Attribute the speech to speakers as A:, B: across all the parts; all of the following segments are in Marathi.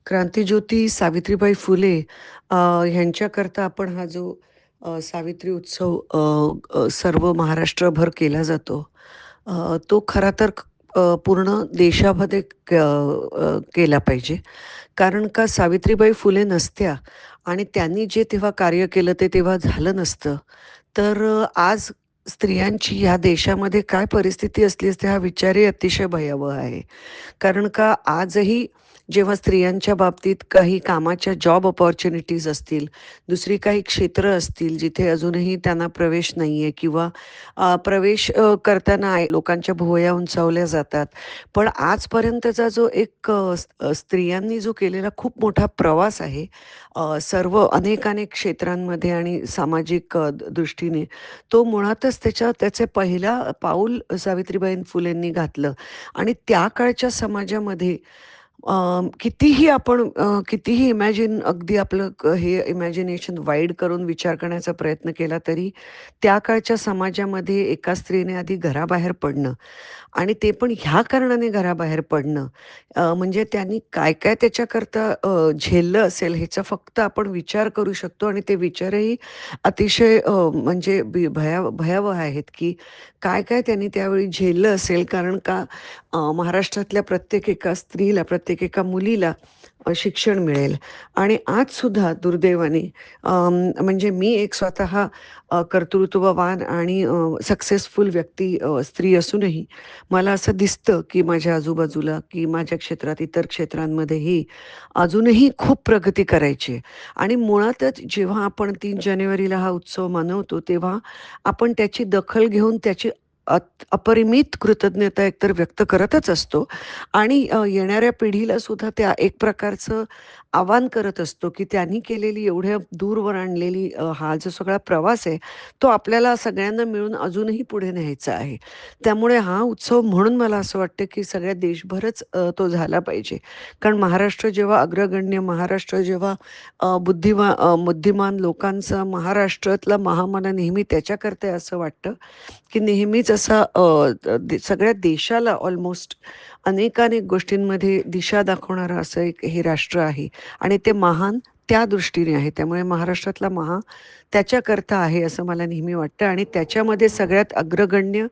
A: क्रांतीज्योती सावित्रीबाई फुले ह्यांच्याकरता आपण हा जो सावित्री उत्सव सर्व महाराष्ट्रभर केला जातो. तो खरा तर पूर्ण देशामध्ये केला पाहिजे. कारण का सावित्रीबाई फुले नसत्या आणि त्यांनी जे तेव्हा कार्य केलं ते तेव्हा झालं नसतं, तर आज स्त्रियांची ह्या देशामध्ये काय परिस्थिती असली असते हा विचारही अतिशय भयावह आहे. कारण का आजही जेव्हा स्त्रियांच्या बाबतीत काही कामाच्या जॉब अपॉर्च्युनिटीज असतील, दुसरी काही क्षेत्र असतील जिथे अजूनही त्यांना प्रवेश नाही आहे किंवा प्रवेश करताना लोकांच्या भुवया उंचावल्या जातात. पण आजपर्यंतचा जो एक स्त्रियांनी जो केलेला खूप मोठा प्रवास आहे, सर्व अनेक क्षेत्रांमध्ये आणि सामाजिक दृष्टीने, तो मुळातच त्याचे पहिला पाऊल सावित्रीबाई फुलेंनी घातलं. आणि त्या काळच्या समाजामध्ये कितीही आपण कितीही अगदी आपलं हे इमॅजिनेशन वाईड करून विचार करण्याचा प्रयत्न केला तरी त्या काळच्या समाजामध्ये एका स्त्रीने आधी घराबाहेर पडणं आणि ते पण ह्या कारणाने घराबाहेर पडणं, म्हणजे त्यांनी काय-काय त्याच्याकरता झेललं असेल ह्याचा फक्त आपण विचार करू शकतो आणि ते विचारही अतिशय म्हणजे भयावह आहेत, की काय-काय त्यांनी त्यावेळी झेललं असेल. कारण का महाराष्ट्रातल्या प्रत्येक एका स्त्रीला, प्रत्येक एका मुलीला शिक्षण मिळेल आणि आजसुद्धा दुर्दैवाने म्हणजे मी एक स्वतः कर्तृत्ववान आणि सक्सेसफुल व्यक्ती स्त्री असूनही मला असं दिसतं, की माझ्या आजूबाजूला, की माझ्या क्षेत्रात, इतर क्षेत्रांमध्येही अजूनही खूप प्रगती करायची आहे. आणि मुळातच जेव्हा आपण 3 जानेवारीला हा उत्सव मनवतो, तेव्हा आपण त्याची दखल घेऊन त्याची अपरिमित कृतज्ञता एकतर व्यक्त करतच असतो आणि येणाऱ्या पिढीला सुद्धा त्या एक प्रकारचं आवाहन करत असतो, की त्यांनी केलेली एवढ्या दूरवर आणलेली हा जो सगळा प्रवास आहे, तो आपल्याला सगळ्यांना मिळून अजूनही पुढे न्यायचा आहे. त्यामुळे हा उत्सव म्हणून मला असं वाटतं, की सगळ्या देशभरच तो झाला पाहिजे. कारण महाराष्ट्र जेव्हा अग्रगण्य, महाराष्ट्र जेव्हा बुद्धिमान लोकांचा महाराष्ट्रातला मला नेहमी त्याच्याकरता आहे असं वाटतं, की नेहमीच असा सगळ्या देशाला ऑलमोस्ट अनेकानेक गोष्टींमध्ये दिशा दाखवणारं असं एक हे राष्ट्र आहे आणि ते महान त्या दृष्टीने आहे. त्यामुळे महाराष्ट्रातला त्याच्याकरता आहे असं मला नेहमी वाटतं आणि त्याच्यामध्ये सगळ्यात अग्रगण्य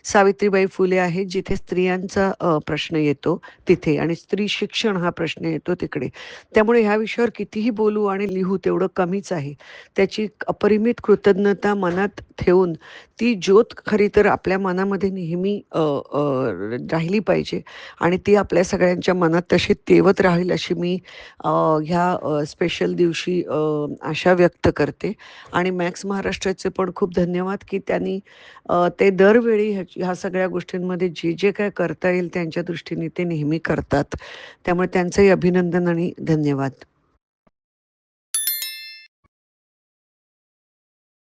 A: सावित्रीबाई फुले आहेत, जिथे स्त्रियांचा प्रश्न येतो तिथे आणि स्त्री शिक्षण हा प्रश्न येतो तिकडे. त्यामुळे ह्या विषयावर कितीही बोलू आणि लिहू तेवढं कमीच आहे. त्याची अपरिमित कृतज्ञता मनात ठेवून ती ज्योत खरी तर आपल्या मनामध्ये नेहमी राहिली पाहिजे आणि ती आपल्या सगळ्यांच्या मनात तशी तेवत राहील अशी मी ह्या स्पेशल दिवशी आशा व्यक्त करते. आणि मॅक्स महाराष्ट्राचे पण खूप धन्यवाद, की त्यांनी ते दरवेळी ह्या सगळ्या गोष्टींमध्ये जे काय करता येईल त्यांच्या दृष्टीने ते नेहमी करतात. त्यामुळे त्यांचंही अभिनंदन आणि धन्यवाद.